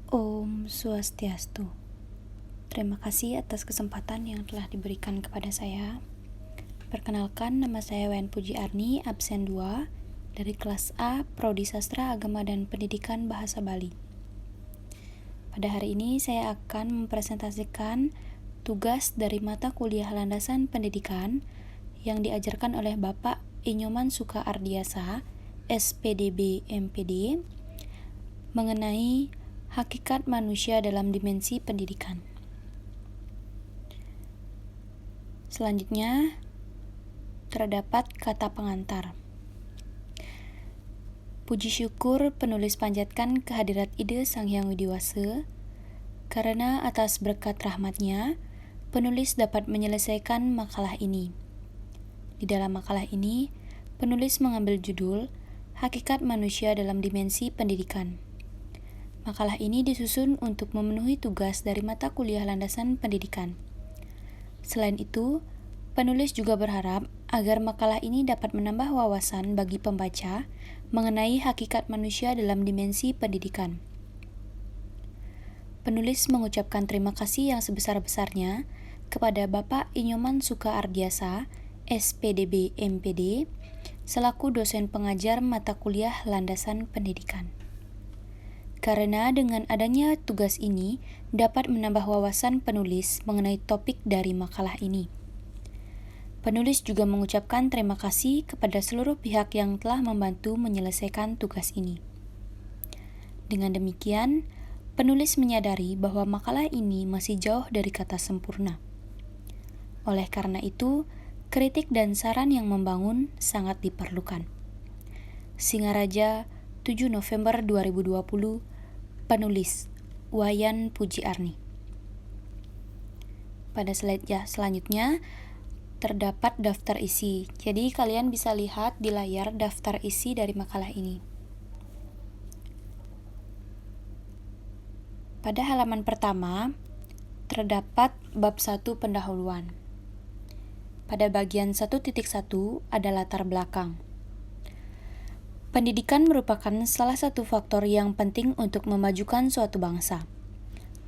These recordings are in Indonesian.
Om Swastiastu. Terima kasih atas kesempatan yang telah diberikan kepada saya. Perkenalkan, nama saya Wayan Puji Arni, absen 2 dari kelas A, Prodi Sastra Agama dan Pendidikan Bahasa Bali. Pada hari ini saya akan mempresentasikan tugas dari mata kuliah landasan pendidikan yang diajarkan oleh Bapak Inyoman Suka Ardiasa, SPDB MPD, mengenai hakikat manusia dalam dimensi pendidikan. Selanjutnya, terdapat kata pengantar. Puji syukur penulis panjatkan kehadirat Ide Sang Hyang Widiwasa, karena atas berkat rahmatnya, penulis dapat menyelesaikan makalah ini. Di dalam makalah ini, penulis mengambil judul Hakikat Manusia dalam Dimensi Pendidikan. Makalah ini disusun untuk memenuhi tugas dari mata kuliah landasan pendidikan. Selain itu, penulis juga berharap agar makalah ini dapat menambah wawasan bagi pembaca mengenai hakikat manusia dalam dimensi pendidikan. Penulis mengucapkan terima kasih yang sebesar-besarnya kepada Bapak Inyoman Suka Ardiasa, SPDB MPD, selaku dosen pengajar mata kuliah landasan pendidikan. Karena dengan adanya tugas ini dapat menambah wawasan penulis mengenai topik dari makalah ini. Penulis juga mengucapkan terima kasih kepada seluruh pihak yang telah membantu menyelesaikan tugas ini. Dengan demikian, penulis menyadari bahwa makalah ini masih jauh dari kata sempurna. Oleh karena itu, kritik dan saran yang membangun sangat diperlukan. Singaraja, 7 November 2020, penulis Wayan Puji Arni. Pada slide selanjutnya terdapat daftar isi. Jadi kalian bisa lihat di layar daftar isi dari makalah ini. Pada halaman pertama terdapat bab 1 pendahuluan. Pada bagian 1.1 ada latar belakang. Pendidikan merupakan salah satu faktor yang penting untuk memajukan suatu bangsa.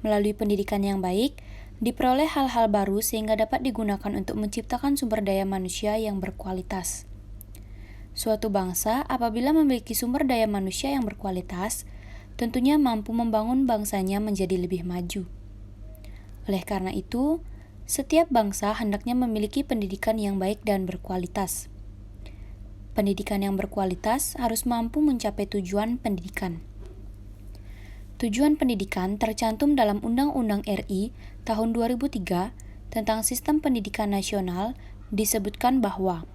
Melalui pendidikan yang baik, diperoleh hal-hal baru sehingga dapat digunakan untuk menciptakan sumber daya manusia yang berkualitas. Suatu bangsa apabila memiliki sumber daya manusia yang berkualitas, tentunya mampu membangun bangsanya menjadi lebih maju. Oleh karena itu, setiap bangsa hendaknya memiliki pendidikan yang baik dan berkualitas. Pendidikan yang berkualitas harus mampu mencapai tujuan pendidikan. Tujuan pendidikan tercantum dalam Undang-Undang RI tahun 2003 tentang Sistem Pendidikan Nasional. Disebutkan bahwa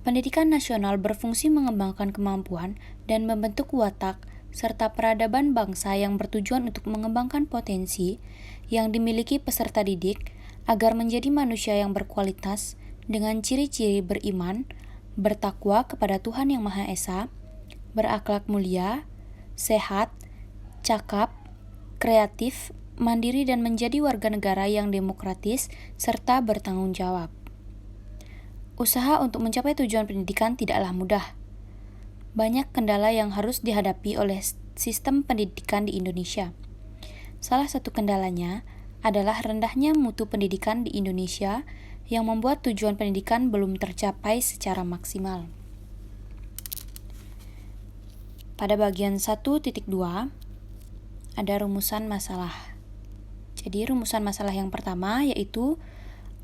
pendidikan nasional berfungsi mengembangkan kemampuan dan membentuk watak serta peradaban bangsa yang bertujuan untuk mengembangkan potensi yang dimiliki peserta didik agar menjadi manusia yang berkualitas dengan ciri-ciri beriman, bertakwa kepada Tuhan Yang Maha Esa, berakhlak mulia, sehat, cakap, kreatif, mandiri dan menjadi warga negara yang demokratis serta bertanggung jawab. Usaha untuk mencapai tujuan pendidikan tidaklah mudah. Banyak kendala yang harus dihadapi oleh sistem pendidikan di Indonesia. Salah satu kendalanya adalah rendahnya mutu pendidikan di Indonesia yang membuat tujuan pendidikan belum tercapai secara maksimal. Pada bagian 1.2 ada rumusan masalah. Jadi rumusan masalah yang pertama yaitu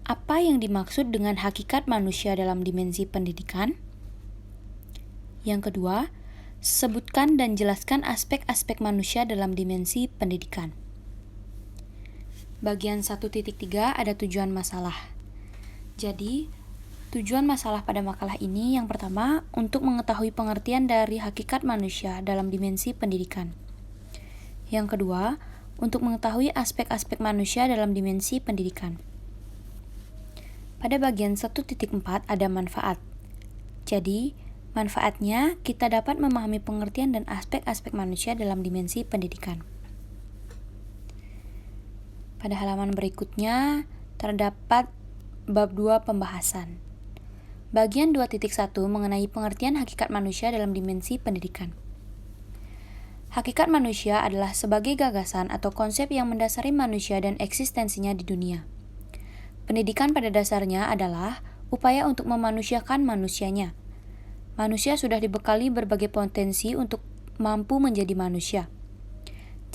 apa yang dimaksud dengan hakikat manusia dalam dimensi pendidikan? Yang kedua, sebutkan dan jelaskan aspek-aspek manusia dalam dimensi pendidikan. Bagian 1.3 ada tujuan masalah. Jadi, tujuan masalah pada makalah ini yang pertama untuk mengetahui pengertian dari hakikat manusia dalam dimensi pendidikan. Yang kedua, untuk mengetahui aspek-aspek manusia dalam dimensi pendidikan. Pada bagian 1.4 ada manfaat. Jadi, manfaatnya kita dapat memahami pengertian dan aspek-aspek manusia dalam dimensi pendidikan. Pada halaman berikutnya terdapat bab 2 pembahasan. Bagian 2.1 mengenai pengertian hakikat manusia dalam dimensi pendidikan. Hakikat manusia adalah sebagai gagasan atau konsep yang mendasari manusia dan eksistensinya di dunia. Pendidikan pada dasarnya adalah upaya untuk memanusiakan manusianya. Manusia sudah dibekali berbagai potensi untuk mampu menjadi manusia.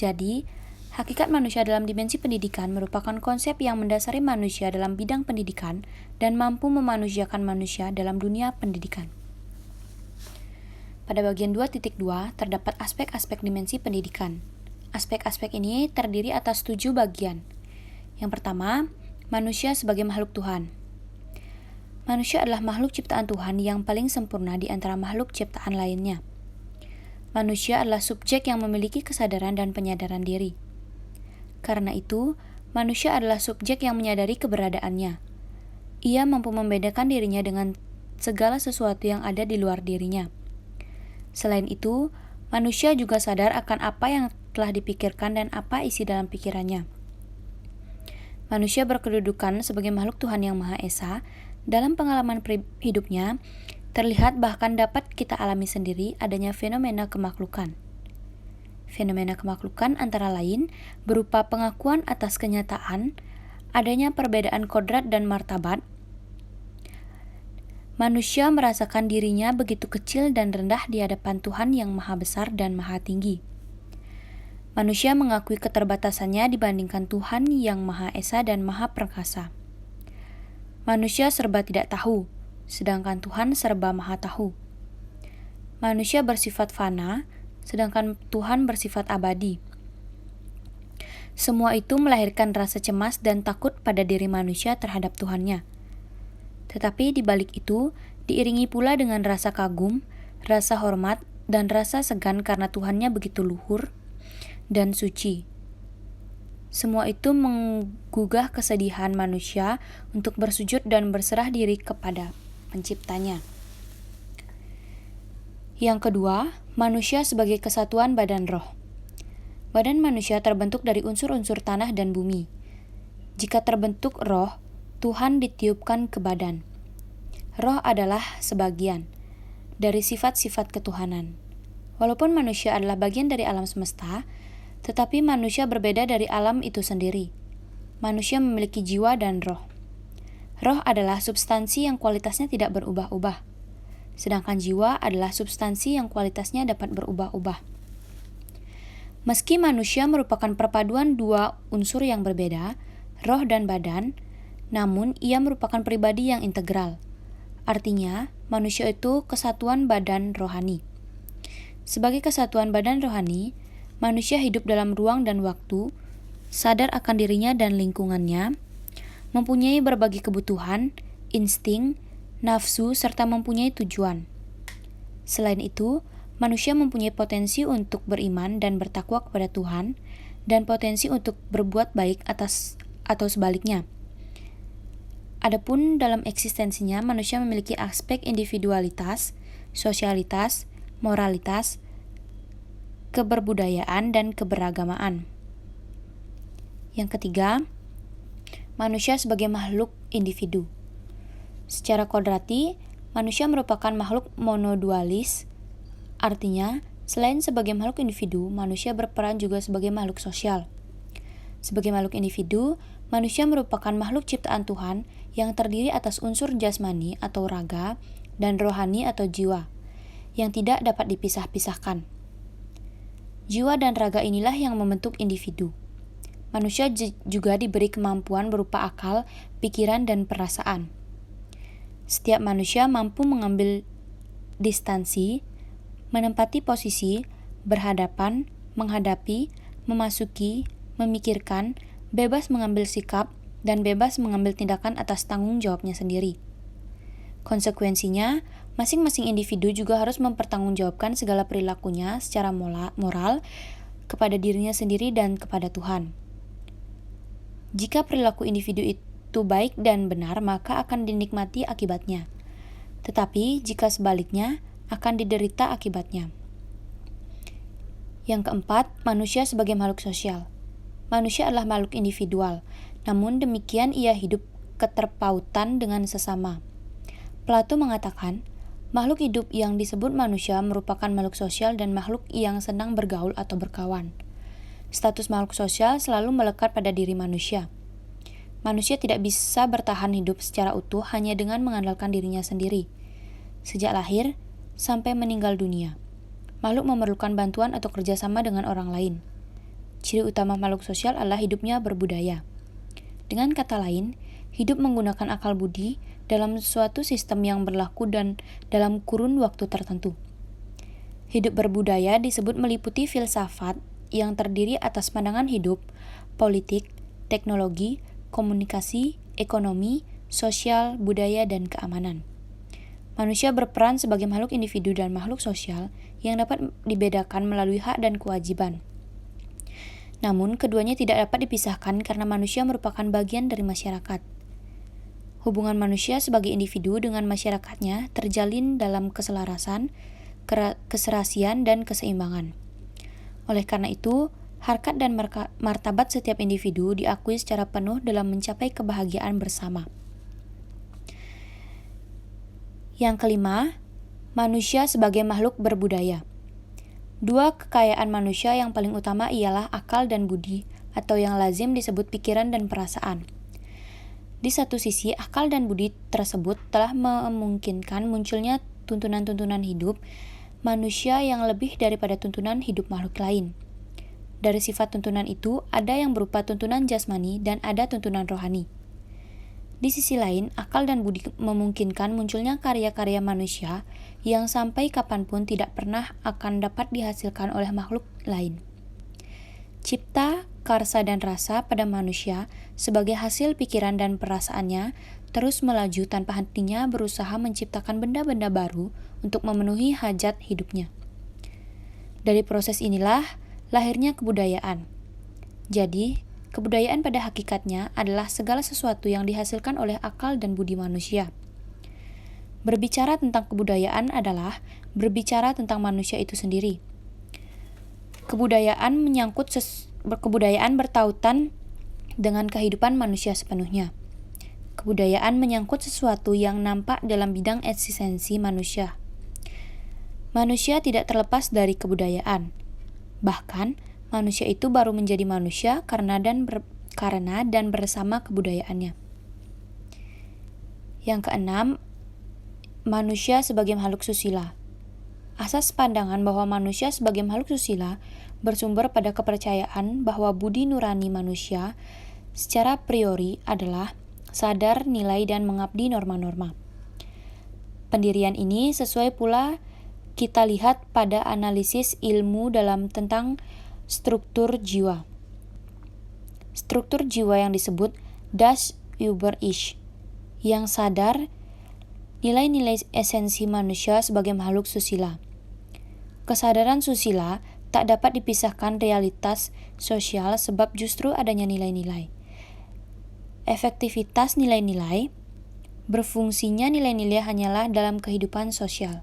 Jadi, hakikat manusia dalam dimensi pendidikan merupakan konsep yang mendasari manusia dalam bidang pendidikan dan mampu memanusiakan manusia dalam dunia pendidikan. Pada bagian 2.2 terdapat aspek-aspek dimensi pendidikan. Aspek-aspek ini terdiri atas 7 bagian. Yang pertama, manusia sebagai makhluk Tuhan. Manusia adalah makhluk ciptaan Tuhan yang paling sempurna di antara makhluk ciptaan lainnya. Manusia adalah subjek yang memiliki kesadaran dan penyadaran diri. Karena itu, manusia adalah subjek yang menyadari keberadaannya. Ia mampu membedakan dirinya dengan segala sesuatu yang ada di luar dirinya. Selain itu, manusia juga sadar akan apa yang telah dipikirkan dan apa isi dalam pikirannya. Manusia berkedudukan sebagai makhluk Tuhan yang Maha Esa. Dalam pengalaman hidupnya, terlihat bahkan dapat kita alami sendiri adanya fenomena kemakhlukan. Fenomena kemakhlukan antara lain berupa pengakuan atas kenyataan, adanya perbedaan kodrat dan martabat. Manusia merasakan dirinya begitu kecil dan rendah di hadapan Tuhan yang Maha Besar dan Maha Tinggi. Manusia mengakui keterbatasannya dibandingkan Tuhan yang Maha Esa dan Maha Perkasa. Manusia serba tidak tahu, sedangkan Tuhan serba Maha Tahu. Manusia bersifat fana, sedangkan Tuhan bersifat abadi. Semua itu melahirkan rasa cemas dan takut pada diri manusia terhadap Tuhannya. Tetapi di balik itu, diiringi pula dengan rasa kagum, rasa hormat, dan rasa segan karena Tuhannya begitu luhur dan suci. Semua itu menggugah kesedihan manusia untuk bersujud dan berserah diri kepada Penciptanya. Yang kedua, manusia sebagai kesatuan badan roh. Badan manusia terbentuk dari unsur-unsur tanah dan bumi. Jika terbentuk roh, Tuhan ditiupkan ke badan. Roh adalah sebagian dari sifat-sifat ketuhanan. Walaupun manusia adalah bagian dari alam semesta, tetapi manusia berbeda dari alam itu sendiri. Manusia memiliki jiwa dan roh. Roh adalah substansi yang kualitasnya tidak berubah-ubah, sedangkan jiwa adalah substansi yang kualitasnya dapat berubah-ubah. Meski manusia merupakan perpaduan dua unsur yang berbeda, roh dan badan, namun ia merupakan pribadi yang integral. Artinya, manusia itu kesatuan badan rohani. Sebagai kesatuan badan rohani, manusia hidup dalam ruang dan waktu, sadar akan dirinya dan lingkungannya, mempunyai berbagai kebutuhan, insting, nafsu, serta mempunyai tujuan. Selain itu, manusia mempunyai potensi untuk beriman dan bertakwa kepada Tuhan, dan potensi untuk berbuat baik atau sebaliknya. Adapun dalam eksistensinya, manusia memiliki aspek individualitas, sosialitas, moralitas, keberbudayaan, dan keberagamaan. Yang ketiga, manusia sebagai makhluk individu. Secara kodrati, manusia merupakan makhluk monodualis, artinya, selain sebagai makhluk individu, manusia berperan juga sebagai makhluk sosial. Sebagai makhluk individu, manusia merupakan makhluk ciptaan Tuhan yang terdiri atas unsur jasmani atau raga dan rohani atau jiwa, yang tidak dapat dipisah-pisahkan. Jiwa dan raga inilah yang membentuk individu. Manusia juga diberi kemampuan berupa akal, pikiran, dan perasaan. Setiap manusia mampu mengambil distansi, menempati posisi, berhadapan, menghadapi, memasuki, memikirkan, bebas mengambil sikap, dan bebas mengambil tindakan atas tanggung jawabnya sendiri. Konsekuensinya, masing-masing individu juga harus mempertanggungjawabkan segala perilakunya secara moral kepada dirinya sendiri dan kepada Tuhan. Jika perilaku individu itu baik dan benar, maka akan dinikmati akibatnya. Tetapi jika sebaliknya, akan diderita akibatnya. Yang keempat, manusia sebagai makhluk sosial. Manusia adalah makhluk individual, namun demikian ia hidup keterpautan dengan sesama. Plato mengatakan, Makhluk hidup yang disebut manusia merupakan makhluk sosial dan makhluk yang senang bergaul atau berkawan. Status makhluk sosial selalu melekat pada diri manusia. Manusia tidak bisa bertahan hidup secara utuh hanya dengan mengandalkan dirinya sendiri. Sejak lahir sampai meninggal dunia, makhluk memerlukan bantuan atau kerjasama dengan orang lain. Ciri utama makhluk sosial adalah hidupnya berbudaya. Dengan kata lain, hidup menggunakan akal budi dalam suatu sistem yang berlaku dan dalam kurun waktu tertentu. Hidup berbudaya disebut meliputi filsafat yang terdiri atas pandangan hidup, politik, teknologi, komunikasi, ekonomi, sosial, budaya, dan keamanan. Manusia berperan sebagai makhluk individu dan makhluk sosial yang dapat dibedakan melalui hak dan kewajiban. Namun, keduanya tidak dapat dipisahkan karena manusia merupakan bagian dari masyarakat. Hubungan manusia sebagai individu dengan masyarakatnya terjalin dalam keselarasan, keserasian, dan keseimbangan. Oleh karena itu, harkat dan martabat setiap individu diakui secara penuh dalam mencapai kebahagiaan bersama. Yang kelima, manusia sebagai makhluk berbudaya. Dua kekayaan manusia yang paling utama ialah akal dan budi, atau yang lazim disebut pikiran dan perasaan. Di satu sisi, akal dan budi tersebut telah memungkinkan munculnya tuntunan-tuntunan hidup manusia yang lebih daripada tuntunan hidup makhluk lain. Dari sifat tuntunan itu, ada yang berupa tuntunan jasmani dan ada tuntunan rohani. Di sisi lain, akal dan budi memungkinkan munculnya karya-karya manusia yang sampai kapanpun tidak pernah akan dapat dihasilkan oleh makhluk lain. Cipta, karsa, dan rasa pada manusia sebagai hasil pikiran dan perasaannya terus melaju tanpa hentinya berusaha menciptakan benda-benda baru untuk memenuhi hajat hidupnya. Dari proses inilah lahirnya kebudayaan. Jadi, kebudayaan pada hakikatnya adalah segala sesuatu yang dihasilkan oleh akal dan budi manusia. Berbicara tentang kebudayaan adalah berbicara tentang manusia itu sendiri. Kebudayaan bertautan dengan kehidupan manusia sepenuhnya. Kebudayaan menyangkut sesuatu yang nampak dalam bidang eksistensi manusia. Manusia tidak terlepas dari kebudayaan. Bahkan, manusia itu baru menjadi manusia karena dan bersama kebudayaannya. Yang keenam, manusia sebagai makhluk susila. Asas pandangan bahwa manusia sebagai makhluk susila bersumber pada kepercayaan bahwa budi nurani manusia secara priori adalah sadar, nilai, dan mengabdi norma-norma. Pendirian ini sesuai pula kita lihat pada analisis ilmu tentang struktur jiwa. Struktur jiwa yang disebut Das Über-Ich, yang sadar nilai-nilai esensi manusia sebagai makhluk susila. Kesadaran susila tak dapat dipisahkan realitas sosial sebab justru adanya nilai-nilai. Efektivitas nilai-nilai, berfungsinya nilai-nilai hanyalah dalam kehidupan sosial.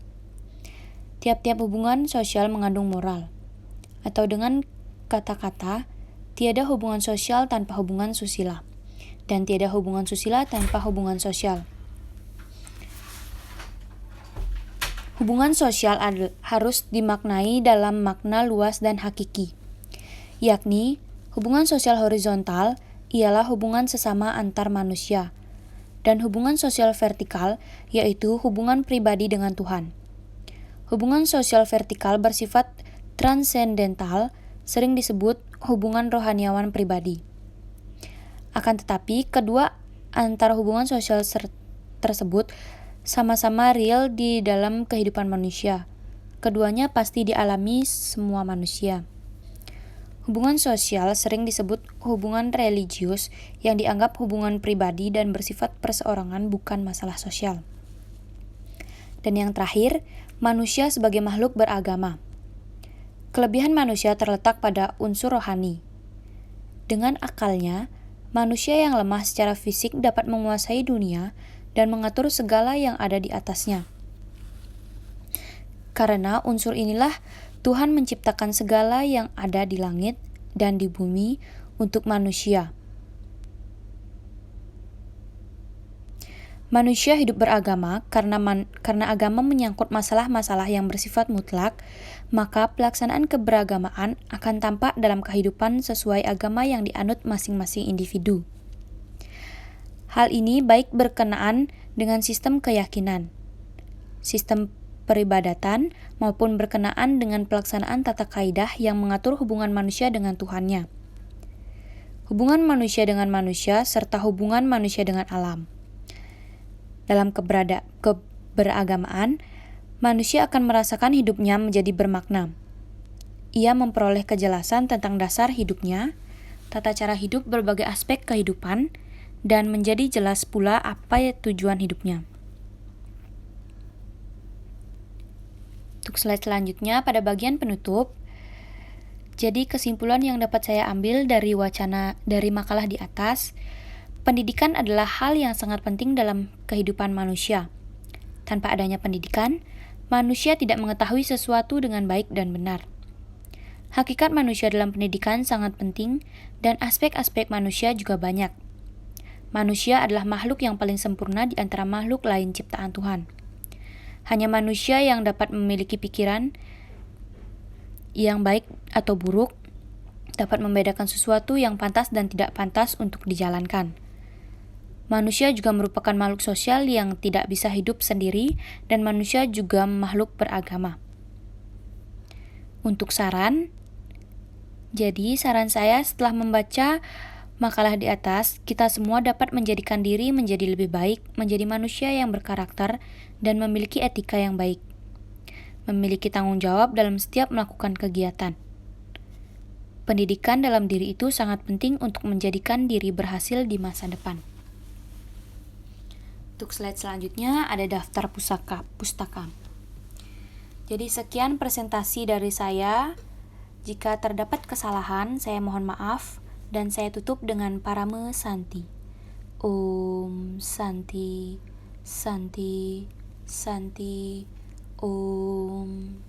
Tiap-tiap hubungan sosial mengandung moral. Atau dengan kata-kata, tiada hubungan sosial tanpa hubungan susila, dan tiada hubungan susila tanpa hubungan sosial. Hubungan sosial harus dimaknai dalam makna luas dan hakiki, yakni hubungan sosial horizontal ialah hubungan sesama antar manusia, dan hubungan sosial vertikal yaitu hubungan pribadi dengan Tuhan. Hubungan sosial vertikal bersifat transendental, sering disebut hubungan rohaniawan pribadi. Akan tetapi, kedua antara hubungan sosial tersebut sama-sama real di dalam kehidupan manusia. Keduanya pasti dialami semua manusia. Hubungan sosial sering disebut hubungan religius yang dianggap hubungan pribadi dan bersifat perseorangan, bukan masalah sosial. Dan yang terakhir, manusia sebagai makhluk beragama. Kelebihan manusia terletak pada unsur rohani. Dengan akalnya, manusia yang lemah secara fisik dapat menguasai dunia dan mengatur segala yang ada di atasnya. Karena unsur inilah Tuhan menciptakan segala yang ada di langit dan di bumi untuk manusia. Manusia hidup beragama karena agama menyangkut masalah-masalah yang bersifat mutlak, maka pelaksanaan keberagamaan akan tampak dalam kehidupan sesuai agama yang dianut masing-masing individu. Hal ini baik berkenaan dengan sistem keyakinan, sistem peribadatan, maupun berkenaan dengan pelaksanaan tata kaidah yang mengatur hubungan manusia dengan Tuhannya, hubungan manusia dengan manusia, serta hubungan manusia dengan alam. Dalam keberagamaan, manusia akan merasakan hidupnya menjadi bermakna. Ia memperoleh kejelasan tentang dasar hidupnya, tata cara hidup berbagai aspek kehidupan, dan menjadi jelas pula apa tujuan hidupnya. Untuk slide selanjutnya, pada bagian penutup, jadi kesimpulan yang dapat saya ambil dari makalah di atas, pendidikan adalah hal yang sangat penting dalam kehidupan manusia. Tanpa adanya pendidikan, manusia tidak mengetahui sesuatu dengan baik dan benar. Hakikat manusia dalam pendidikan sangat penting, dan aspek-aspek manusia juga banyak. Manusia adalah makhluk yang paling sempurna di antara makhluk lain ciptaan Tuhan. Hanya manusia yang dapat memiliki pikiran yang baik atau buruk, dapat membedakan sesuatu yang pantas dan tidak pantas untuk dijalankan. Manusia juga merupakan makhluk sosial yang tidak bisa hidup sendiri, dan manusia juga makhluk beragama. Untuk saran saya setelah membaca makalah di atas, kita semua dapat menjadikan diri menjadi lebih baik, menjadi manusia yang berkarakter, dan memiliki etika yang baik. Memiliki tanggung jawab dalam setiap melakukan kegiatan. Pendidikan dalam diri itu sangat penting untuk menjadikan diri berhasil di masa depan. Untuk slide selanjutnya ada daftar pustaka. Jadi sekian presentasi dari saya. Jika terdapat kesalahan, saya mohon maaf dan saya tutup dengan Parame Santi. Om Santi, Santi, Santi, Om.